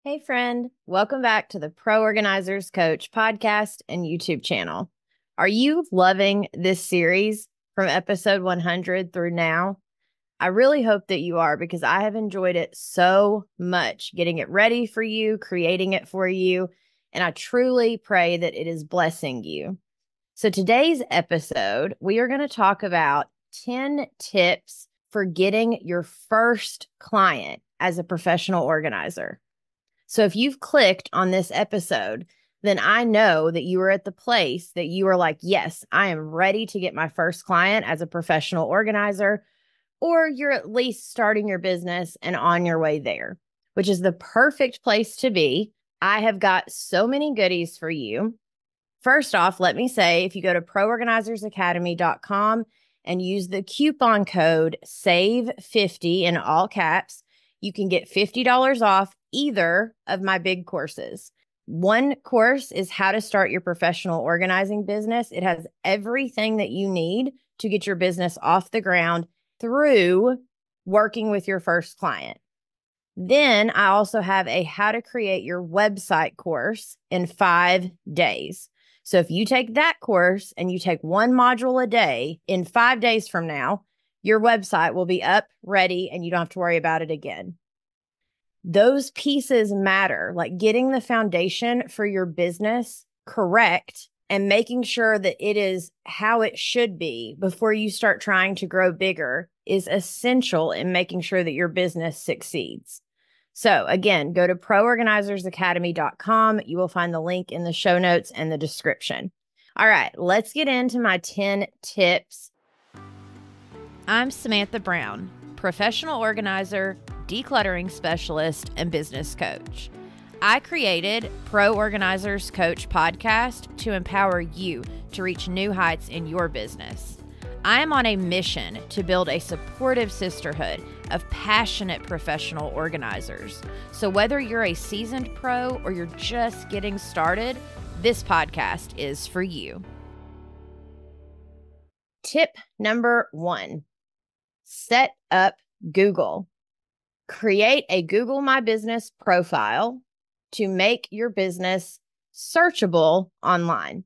Hey, friend. Welcome back to the Pro Organizers Coach podcast and YouTube channel. Are you loving this series from episode 100 through now? I really hope that you are because I have enjoyed it so much, getting it ready for you, creating it for you, and I truly pray that it is blessing you. So today's episode, we are going to talk about 10 tips for getting your first client as a professional organizer. So if you've clicked on this episode, then I know that you are at the place that you are like, yes, I am ready to get my first client as a professional organizer, or you're at least starting your business and on your way there, which is the perfect place to be. I have got so many goodies for you. First off, let me say, if you go to proorganizerzacademy.com and use the coupon code SAVE50 in all caps, you can get $50 off either of my big courses. One course is how to start your professional organizing business. It has everything that you need to get your business off the ground through working with your first client. Then I also have a how to create your website course in 5 days. So if you take that course and you take one module a day, in 5 days from now, your website will be up, ready, and you don't have to worry about it again. Those pieces matter, like getting the foundation for your business correct and making sure that it is how it should be before you start trying to grow bigger is essential in making sure that your business succeeds. So again, go to proorganizerzacademy.com. You will find the link in the show notes and the description. All right, let's get into my 10 tips. I'm Samantha Brown, professional organizer, decluttering specialist, and business coach. I created Pro Organizers Coach podcast to empower you to reach new heights in your business. I am on a mission to build a supportive sisterhood of passionate professional organizers. So whether you're a seasoned pro or you're just getting started, this podcast is for you. Tip number 1, set up Google. Create a Google My Business profile to make your business searchable online.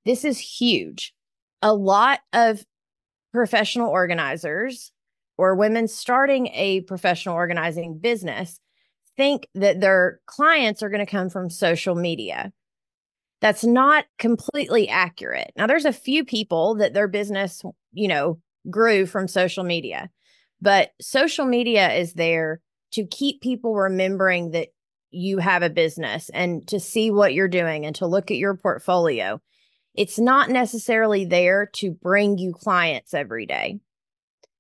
This is huge. A lot of professional organizers or women starting a professional organizing business think that their clients are going to come from social media. That's not completely accurate. Now, there's a few people that their business, grew from social media, but social media is there to keep people remembering that you have a business and to see what you're doing and to look at your portfolio. It's not necessarily there to bring you clients every day.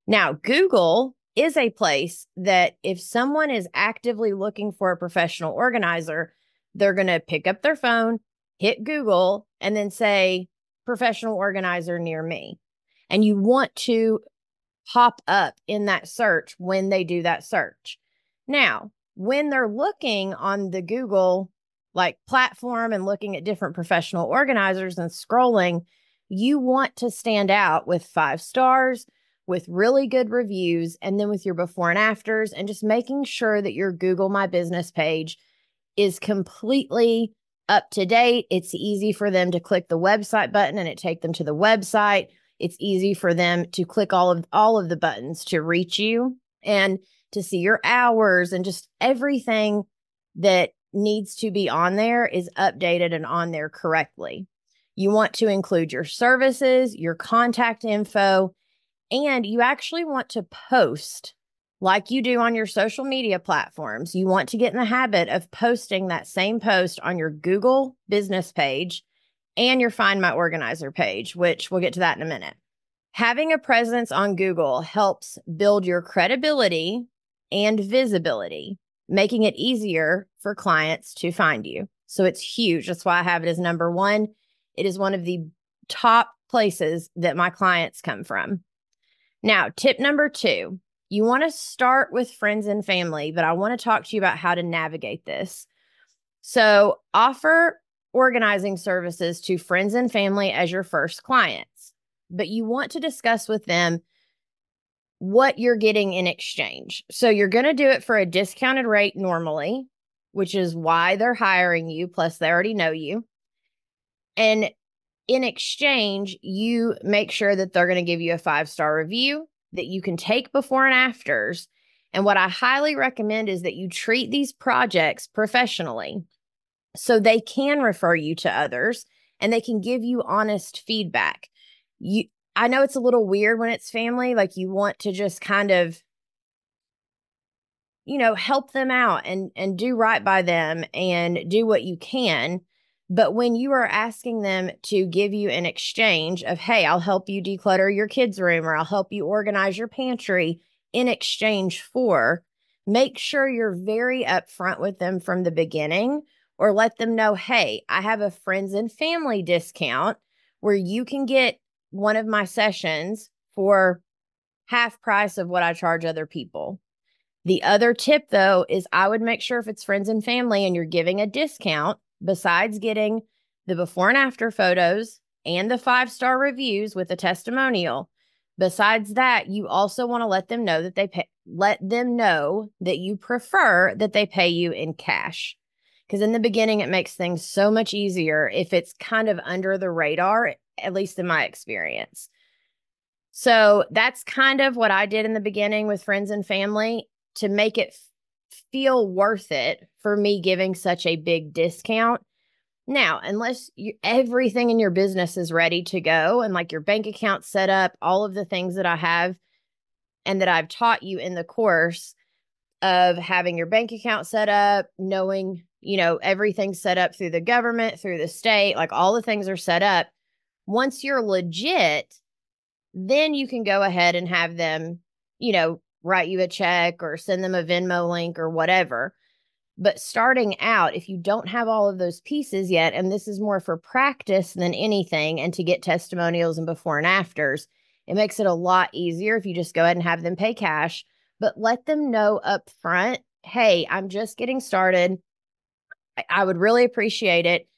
Now, Google is a place that if someone is actively looking for a professional organizer, they're going to pick up their phone, hit Google, and then say, professional organizer near me. And you want to pop up in that search when they do that search. Now, when they're looking on the Google platform and looking at different professional organizers and scrolling, you want to stand out with 5 stars, with really good reviews, and then with your before and afters, and just making sure that your Google My Business page is completely up to date. It's easy for them to click the website button and it take them to the website. It's easy for them to click all of the buttons to reach you and to see your hours, and just everything that needs to be on there is updated and on there correctly. You want to include your services, your contact info, and you actually want to post like you do on your social media platforms. You want to get in the habit of posting that same post on your Google business page and your Find My Organizer page, which we'll get to that in a minute. Having a presence on Google helps build your credibility and visibility, making it easier for clients to find you. So it's huge. That's why I have it as number 1. It is one of the top places that my clients come from. Now, tip number 2, you want to start with friends and family, but I want to talk to you about how to navigate this. So offer organizing services to friends and family as your first clients, but you want to discuss with them what you're getting in exchange. So you're going to do it for a discounted rate normally, which is why they're hiring you. Plus, they already know you. And in exchange, you make sure that they're going to give you a 5-star review that you can take before and afters. And what I highly recommend is that you treat these projects professionally so they can refer you to others and they can give you honest feedback. I know it's a little weird when it's family, like you want to just kind of, help them out and do right by them and do what you can. But when you are asking them to give you an exchange of, hey, I'll help you declutter your kids' room, or I'll help you organize your pantry in exchange for, make sure you're very upfront with them from the beginning, or let them know, hey, I have a friends and family discount where you can get one of my sessions for half price of what I charge other people. The other tip, though, is I would make sure if it's friends and family and you're giving a discount, besides getting the before and after photos and the 5-star reviews with a testimonial, besides that, you also want to let them know that you prefer that they pay you in cash. Because in the beginning, it makes things so much easier if it's kind of under the radar, at least in my experience. So that's kind of what I did in the beginning with friends and family to make it feel worth it for me giving such a big discount. Now, unless everything in your business is ready to go and like your bank account set up, all of the things that I have and that I've taught you in the course of having your bank account set up, knowing, everything's set up through the government, through the state, like all the things are set up. Once you're legit, then you can go ahead and have them, write you a check or send them a Venmo link or whatever. But starting out, if you don't have all of those pieces yet, and this is more for practice than anything, and to get testimonials and before and afters, it makes it a lot easier if you just go ahead and have them pay cash, but let them know up front, hey, I'm just getting started. I would really appreciate it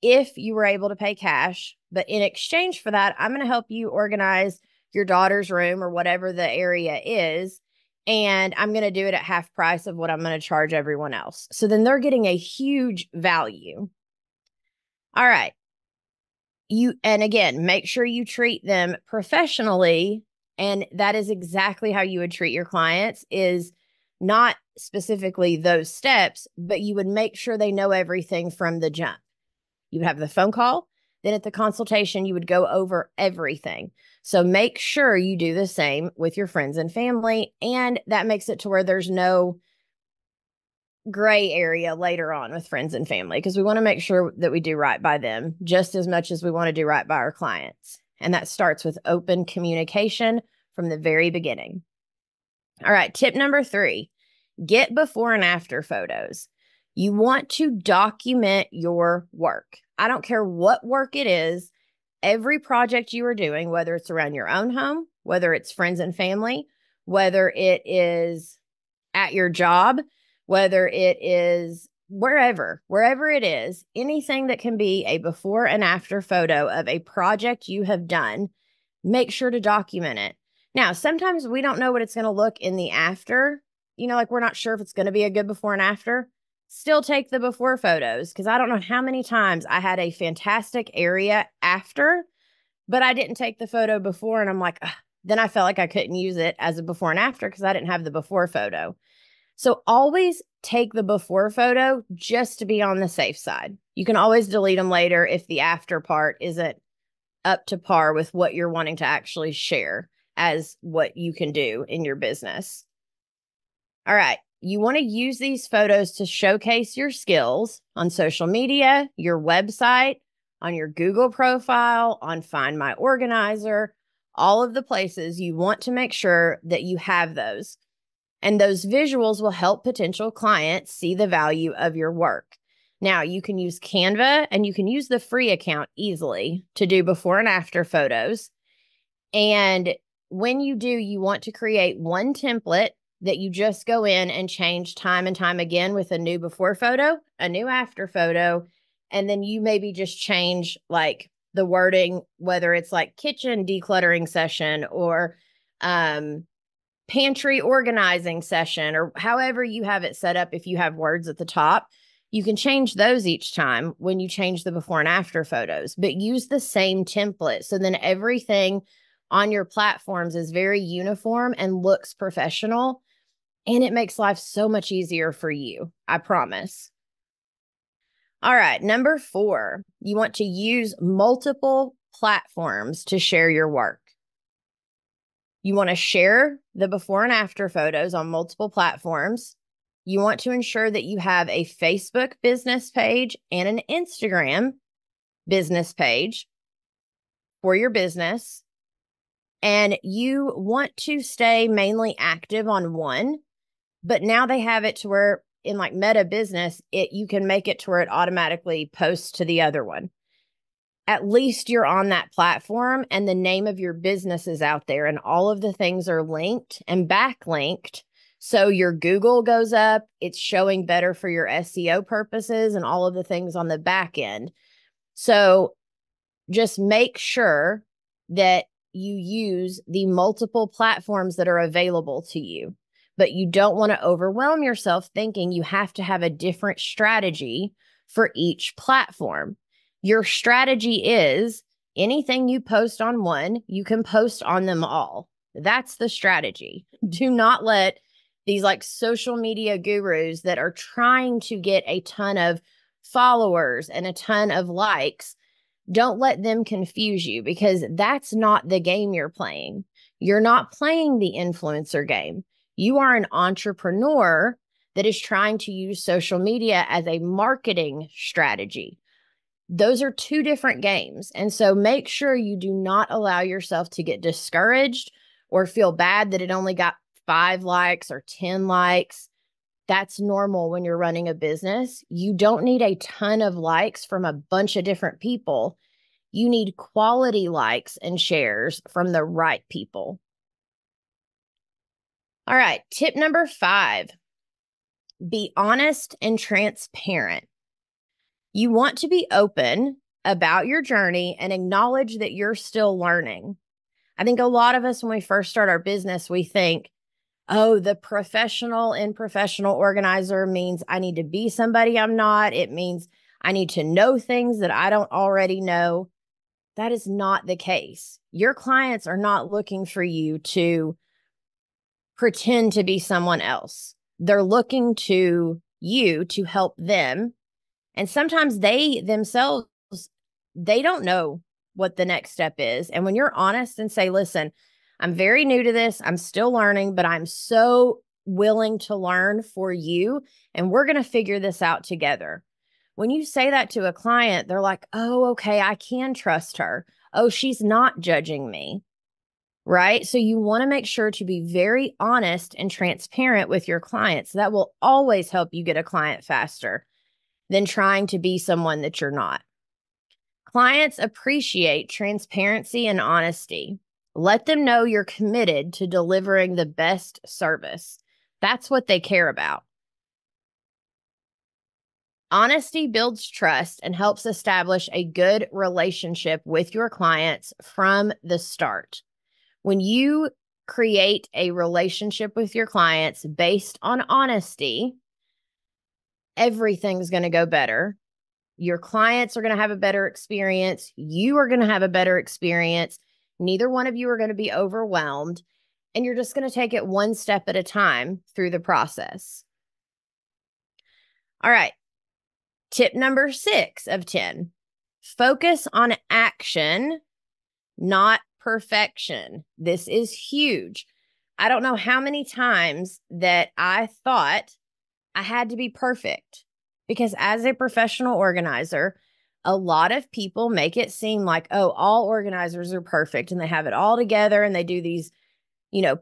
if you were able to pay cash, but in exchange for that, I'm going to help you organize your daughter's room or whatever the area is. And I'm going to do it at half price of what I'm going to charge everyone else. So then they're getting a huge value. All right. And again, make sure you treat them professionally. And that is exactly how you would treat your clients, is not specifically those steps, but you would make sure they know everything from the jump. You would have the phone call. Then at the consultation, you would go over everything. So make sure you do the same with your friends and family. And that makes it to where there's no gray area later on with friends and family, because we want to make sure that we do right by them just as much as we want to do right by our clients. And that starts with open communication from the very beginning. All right, tip number 3, get before and after photos. You want to document your work. I don't care what work it is. Every project you are doing, whether it's around your own home, whether it's friends and family, whether it is at your job, whether it is wherever it is, anything that can be a before and after photo of a project you have done, make sure to document it. Now, sometimes we don't know what it's going to look in the after, like we're not sure if it's going to be a good before and after. Still take the before photos, because I don't know how many times I had a fantastic area after, but I didn't take the photo before, and I'm like, ugh. Then I felt like I couldn't use it as a before and after because I didn't have the before photo. So always take the before photo just to be on the safe side. You can always delete them later if the after part isn't up to par with what you're wanting to actually share as what you can do in your business. All right. You want to use these photos to showcase your skills on social media, your website, on your Google profile, on Find My Organizer, all of the places you want to make sure that you have those. And those visuals will help potential clients see the value of your work. Now, you can use Canva and you can use the free account easily to do before and after photos. And when you do, you want to create one template that you just go in and change time and time again with a new before photo, a new after photo, and then you maybe just change like the wording, whether it's like kitchen decluttering session or pantry organizing session, or however you have it set up. If you have words at the top, you can change those each time when you change the before and after photos, but use the same template. So then everything on your platforms is very uniform and looks professional, and it makes life so much easier for you. I promise. All right. Number 4, you want to use multiple platforms to share your work. You want to share the before and after photos on multiple platforms. You want to ensure that you have a Facebook business page and an Instagram business page for your business. And you want to stay mainly active on one, but now they have it to where in like Meta Business, you can make it to where it automatically posts to the other one. At least you're on that platform and the name of your business is out there and all of the things are linked and backlinked. So your Google goes up, it's showing better for your SEO purposes and all of the things on the back end. So just make sure that you use the multiple platforms that are available to you, but you don't want to overwhelm yourself thinking you have to have a different strategy for each platform. Your strategy is anything you post on one, you can post on them all. That's the strategy. Do not let these like social media gurus that are trying to get a ton of followers and a ton of likes, don't let them confuse you, because that's not the game you're playing. You're not playing the influencer game. You are an entrepreneur that is trying to use social media as a marketing strategy. Those are two different games. And so make sure you do not allow yourself to get discouraged or feel bad that it only got 5 likes or 10 likes. That's normal when you're running a business. You don't need a ton of likes from a bunch of different people. You need quality likes and shares from the right people. All right, tip number 5, be honest and transparent. You want to be open about your journey and acknowledge that you're still learning. I think a lot of us, when we first start our business, we think, oh, the professional and professional organizer means I need to be somebody I'm not. It means I need to know things that I don't already know. That is not the case. Your clients are not looking for you to pretend to be someone else. They're looking to you to help them. And sometimes they themselves, they don't know what the next step is. And when you're honest and say, listen, I'm very new to this, I'm still learning, but I'm so willing to learn for you, and we're going to figure this out together. When you say that to a client, they're like, oh, okay, I can trust her. Oh, she's not judging me, right? So you want to make sure to be very honest and transparent with your clients. That will always help you get a client faster than trying to be someone that you're not. Clients appreciate transparency and honesty. Let them know you're committed to delivering the best service. That's what they care about. Honesty builds trust and helps establish a good relationship with your clients from the start. When you create a relationship with your clients based on honesty, everything's going to go better. Your clients are going to have a better experience. You are going to have a better experience. Neither one of you are going to be overwhelmed, and you're just going to take it one step at a time through the process. All right. Tip number 6 of 10, focus on action, not perfection. This is huge. I don't know how many times that I thought I had to be perfect, because as a professional organizer, a lot of people make it seem like, oh, all organizers are perfect and they have it all together and they do these,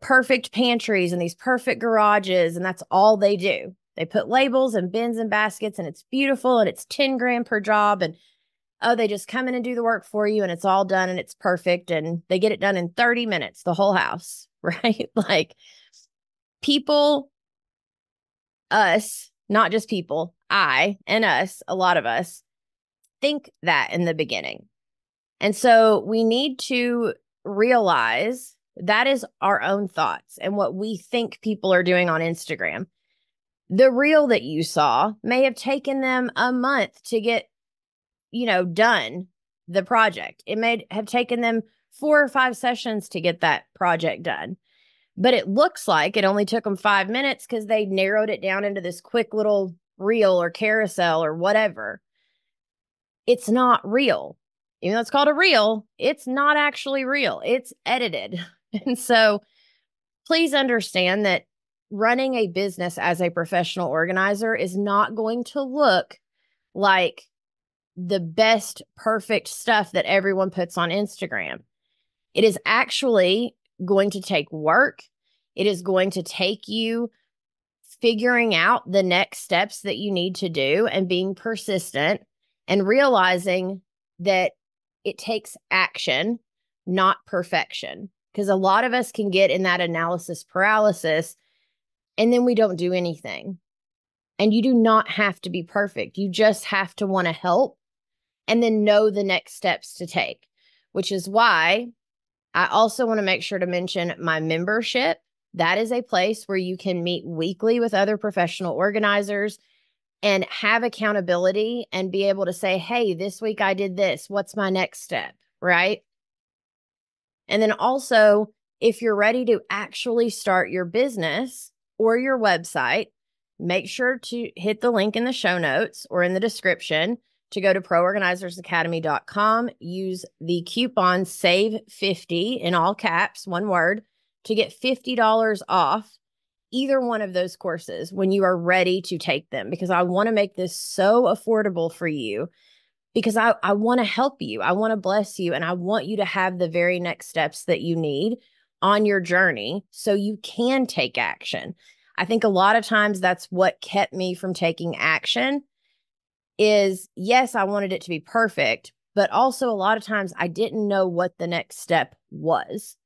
perfect pantries and these perfect garages, and that's all they do. They put labels and bins and baskets and it's beautiful and it's 10 grand per job, and oh, they just come in and do the work for you and it's all done and it's perfect and they get it done in 30 minutes, the whole house, right? Like people, us, not just people, I and us, a lot of us think that in the beginning. And so we need to realize That is our own thoughts and what we think people are doing on Instagram. The reel that you saw may have taken them a month to get, done the project. It may have taken them 4 or 5 sessions to get that project done. But it looks like it only took them 5 minutes because they narrowed it down into this quick little reel or carousel or whatever. It's not real. Even though it's called a reel, it's not actually real. It's edited. And so please understand that running a business as a professional organizer is not going to look like the best, perfect stuff that everyone puts on Instagram. It is actually going to take work. It is going to take you figuring out the next steps that you need to do and being persistent and realizing that it takes action, not perfection. Because a lot of us can get in that analysis paralysis and then we don't do anything. And you do not have to be perfect. You just have to want to help and then know the next steps to take, which is why I also want to make sure to mention my membership. That is a place where you can meet weekly with other professional organizers and have accountability and be able to say, hey, this week I did this. What's my next step? Right? And then also, if you're ready to actually start your business or your website, make sure to hit the link in the show notes or in the description to go to proorganizerzacademy.com, use the coupon SAVE50 in all caps, one word, to get $50 off either one of those courses when you are ready to take them, because I want to make this so affordable for you, because I want to help you. I want to bless you, and I want you to have the very next steps that you need on your journey so you can take action. I think a lot of times that's what kept me from taking action is, yes, I wanted it to be perfect, but also a lot of times I didn't know what the next step was.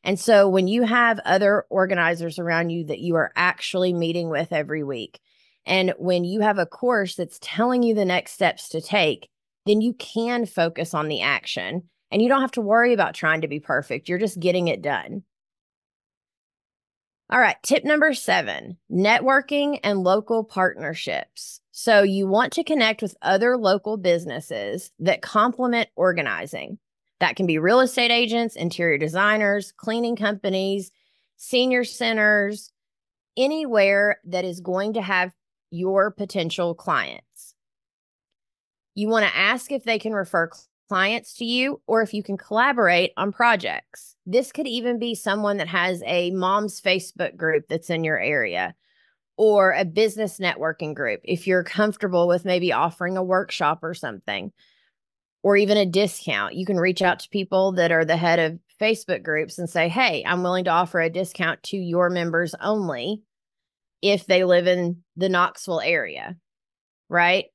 And so when you have other organizers around you that you are actually meeting with every week, and when you have a course that's telling you the next steps to take, then you can focus on the action and you don't have to worry about trying to be perfect. You're just getting it done. All right, tip number 7, networking and local partnerships. So you want to connect with other local businesses that complement organizing. That can be real estate agents, interior designers, cleaning companies, senior centers, anywhere that is going to have your potential clients. You want to ask if they can refer clients to you or if you can collaborate on projects. This could even be someone that has a mom's Facebook group that's in your area or a business networking group. If you're comfortable with maybe offering a workshop or something, or even a discount, you can reach out to people that are the head of Facebook groups and say, hey, I'm willing to offer a discount to your members only if they live in the Knoxville area, right?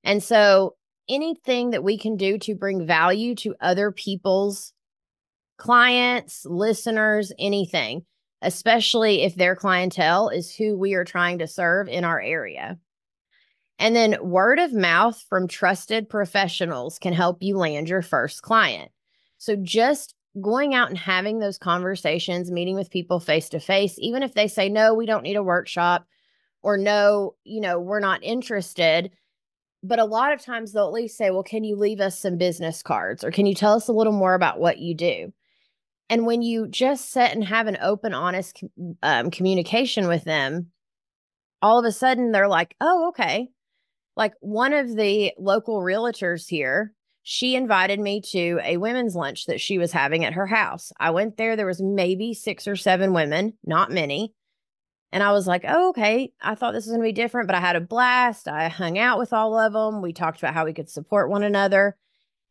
And so anything that we can do to bring value to other people's clients, listeners, anything, especially if their clientele is who we are trying to serve in our area. And then word of mouth from trusted professionals can help you land your first client. So just going out and having those conversations, meeting with people face to face, even if they say, no, we don't need a workshop, or no, we're not interested. But a lot of times they'll at least say, well, can you leave us some business cards? Or can you tell us a little more about what you do? And when you just sit and have an open, honest communication with them, all of a sudden they're like, oh, okay. Like one of the local realtors here, she invited me to a women's lunch that she was having at her house. I went there. There was maybe 6 or 7 women, not many. And I was like, oh, okay. I thought this was going to be different, but I had a blast. I hung out with all of them. We talked about how we could support one another.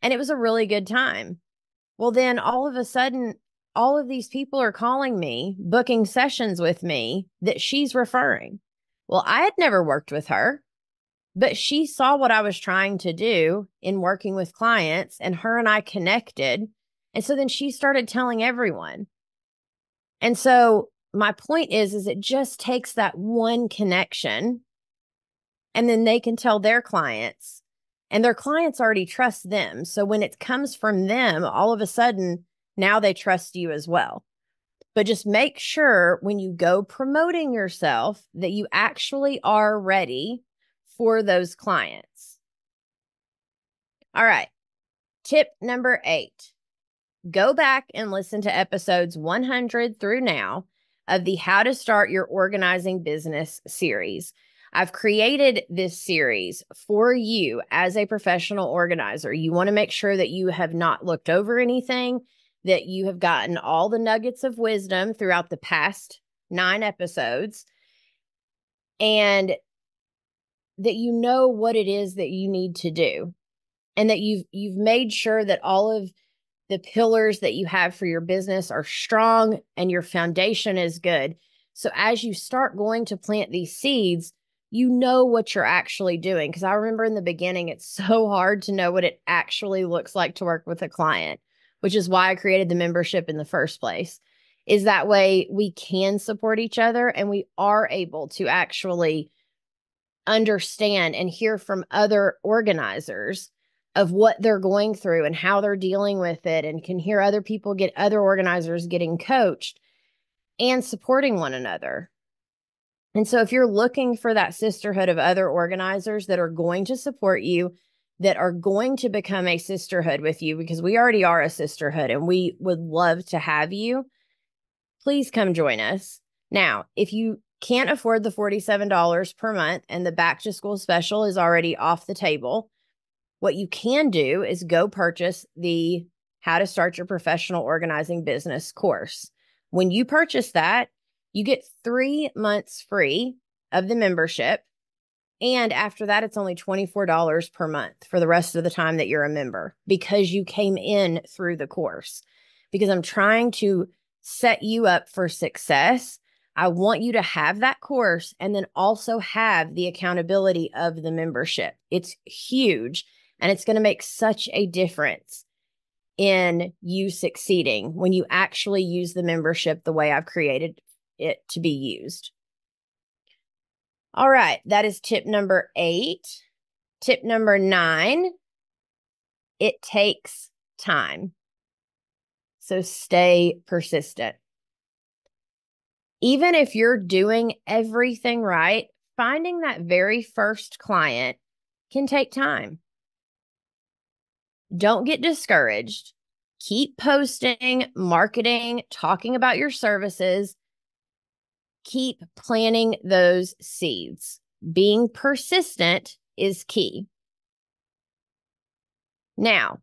And it was a really good time. Well, then all of a sudden, all of these people are calling me, booking sessions with me that she's referring. Well, I had never worked with her, but she saw what I was trying to do in working with clients, and her and I connected. And so then she started telling everyone. And so my point is it just takes that one connection, and then they can tell their clients, and their clients already trust them. So when it comes from them, all of a sudden, now they trust you as well. But just make sure when you go promoting yourself that you actually are ready for those clients. All right. Tip number 8. Go back and listen to episodes 100 through now of the How to Start Your Organizing Business series. I've created this series for you as a professional organizer. You want to make sure that you have not looked over anything, that you have gotten all the nuggets of wisdom throughout the past 9 episodes, and that you know what it is that you need to do, and that you've made sure that all of the pillars that you have for your business are strong and your foundation is good. So as you start going to plant these seeds, you know what you're actually doing. Because I remember in the beginning, it's so hard to know what it actually looks like to work with a client, which is why I created the membership in the first place. Is that way we can support each other and we are able to actually understand and hear from other organizers of what they're going through and how they're dealing with it, and can hear other people get other organizers getting coached and supporting one another. And so if you're looking for that sisterhood of other organizers that are going to support you, that are going to become a sisterhood with you, because we already are a sisterhood and we would love to have you, please come join us. Now, if you can't afford the $47 per month and the back to school special is already off the table, what you can do is go purchase the How to Start Your Professional Organizing Business course. When you purchase that, you get 3 months free of the membership. And after that, it's only $24 per month for the rest of the time that you're a member, because you came in through the course. Because I'm trying to set you up for success. I want you to have that course and then also have the accountability of the membership. It's huge. And it's going to make such a difference in you succeeding when you actually use the membership the way I've created it to be used. All right, that is tip number 8. Tip number 9, it takes time. So stay persistent. Even if you're doing everything right, finding that very first client can take time. Don't get discouraged. Keep posting, marketing, talking about your services. Keep planting those seeds. Being persistent is key. Now,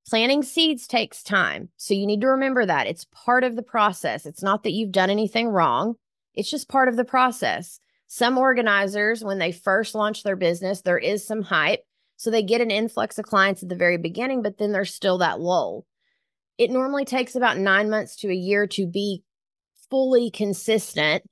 planting seeds takes time. So you need to remember that. It's part of the process. It's not that you've done anything wrong. It's just part of the process. Some organizers, when they first launch their business, there is some hype. So they get an influx of clients at the very beginning, but then there's still that lull. It normally takes about 9 months to a year to be fully consistent.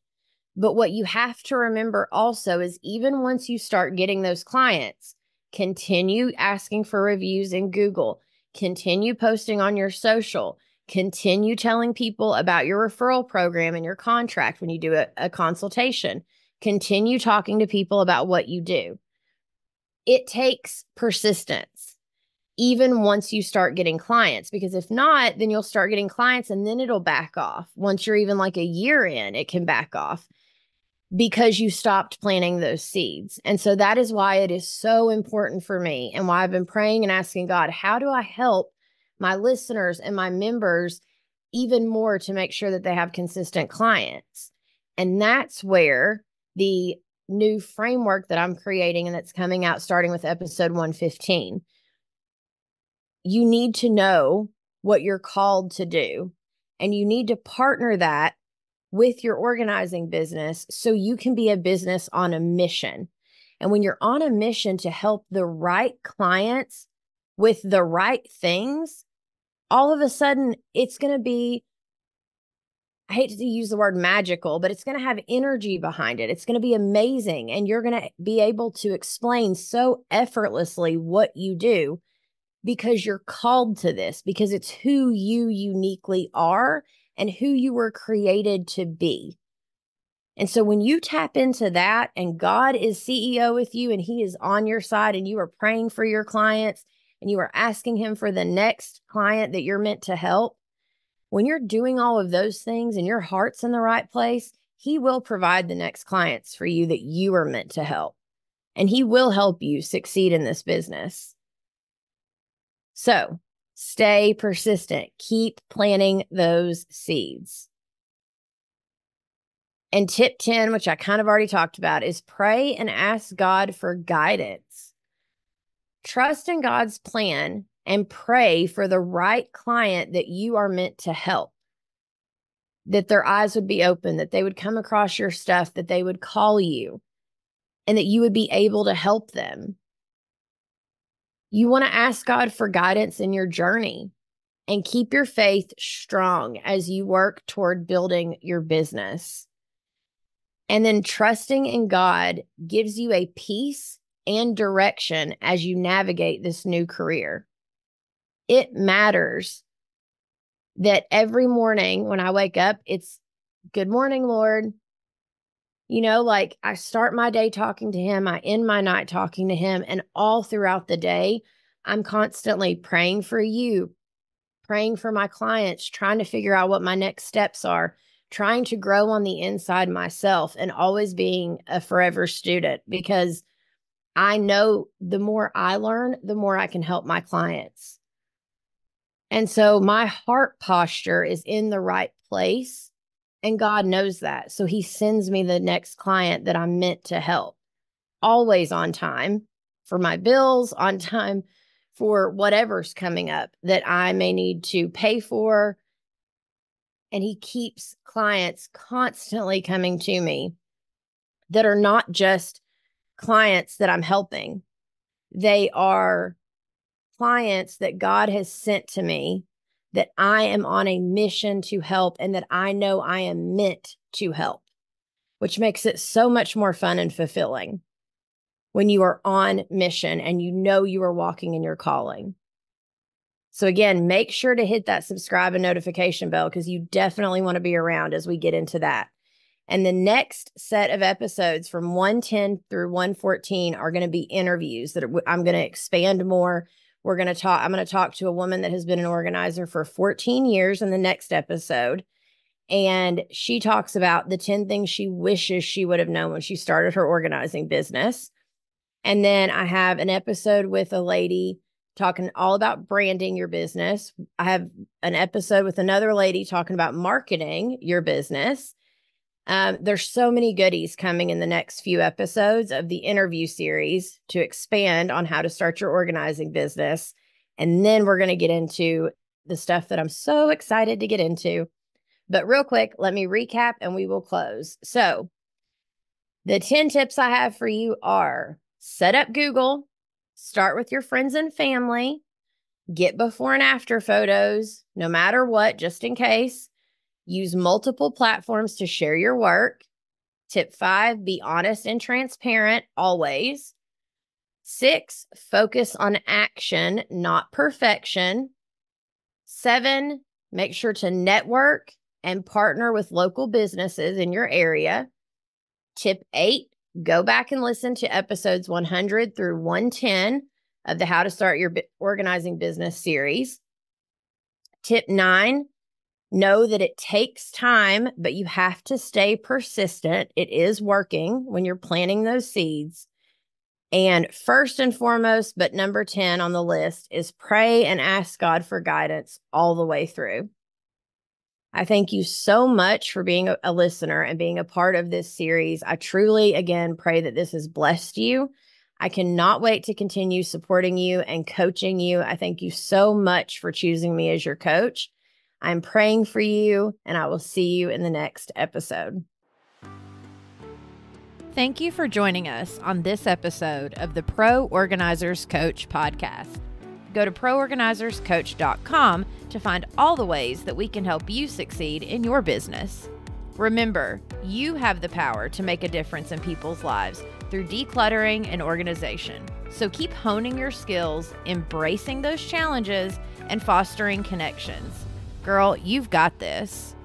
But what you have to remember also is even once you start getting those clients, continue asking for reviews in Google, continue posting on your social, continue telling people about your referral program and your contract when you do a consultation, continue talking to people about what you do. It takes persistence, even once you start getting clients, because if not, then you'll start getting clients and then it'll back off. Once you're even like a year in, it can back off because you stopped planting those seeds. And so that is why it is so important for me, and why I've been praying and asking God, how do I help my listeners and my members even more to make sure that they have consistent clients? And that's where the new framework that I'm creating and that's coming out starting with episode 115. You need to know what you're called to do, and you need to partner that with your organizing business so you can be a business on a mission. And when you're on a mission to help the right clients with the right things, all of a sudden it's going to be, I hate to use the word magical, but it's going to have energy behind it. It's going to be amazing. And you're going to be able to explain so effortlessly what you do because you're called to this, because it's who you uniquely are and who you were created to be. And so when you tap into that and God is CEO with you and he is on your side and you are praying for your clients and you are asking him for the next client that you're meant to help, When you're doing all of those things and your heart's in the right place, he will provide the next clients for you that you are meant to help. And he will help you succeed in this business. So stay persistent. Keep planting those seeds. And tip 10, which I kind of already talked about, is pray and ask God for guidance. Trust in God's plan and pray for the right client that you are meant to help. That their eyes would be open, that they would come across your stuff, that they would call you, and that you would be able to help them. You want to ask God for guidance in your journey and keep your faith strong as you work toward building your business. And then trusting in God gives you a peace and direction as you navigate this new career. It matters that every morning when I wake up, it's good morning, Lord. Like I start my day talking to him. I end my night talking to him. And all throughout the day, I'm constantly praying for you, praying for my clients, trying to figure out what my next steps are, trying to grow on the inside myself, and always being a forever student, because I know the more I learn, the more I can help my clients. And so my heart posture is in the right place. And God knows that. So he sends me the next client that I'm meant to help. Always on time for my bills, on time for whatever's coming up that I may need to pay for. And he keeps clients constantly coming to me that are not just clients that I'm helping. They are clients that God has sent to me, that I am on a mission to help, and that I know I am meant to help, which makes it so much more fun and fulfilling when you are on mission and you know you are walking in your calling. So again, make sure to hit that subscribe and notification bell, because you definitely want to be around as we get into that. And the next set of episodes from 110 through 114 are going to be interviews that I'm going to expand more. I'm going to talk to a woman that has been an organizer for 14 years in the next episode. And she talks about the 10 things she wishes she would have known when she started her organizing business. And then I have an episode with a lady talking all about branding your business. I have an episode with another lady talking about marketing your business. There's so many goodies coming in the next few episodes of the interview series to expand on how to start your organizing business. And then we're going to get into the stuff that I'm so excited to get into. But real quick, let me recap and we will close. So the 10 tips I have for you are: set up Google, start with your friends and family, get before and after photos, no matter what, just in case. Use multiple platforms to share your work. Tip 5, be honest and transparent always. 6, focus on action, not perfection. 7, make sure to network and partner with local businesses in your area. Tip 8, go back and listen to episodes 100 through 110 of the How to Start Your Organizing Business series. Tip 9, know that it takes time, but you have to stay persistent. It is working when you're planting those seeds. And first and foremost, but number 10 on the list, is pray and ask God for guidance all the way through. I thank you so much for being a listener and being a part of this series. I truly, again, pray that this has blessed you. I cannot wait to continue supporting you and coaching you. I thank you so much for choosing me as your coach. I'm praying for you, and I will see you in the next episode. Thank you for joining us on this episode of the Pro Organizers Coach podcast. Go to proorganizerscoach.com to find all the ways that we can help you succeed in your business. Remember, you have the power to make a difference in people's lives through decluttering and organization. So keep honing your skills, embracing those challenges, and fostering connections. Girl, you've got this.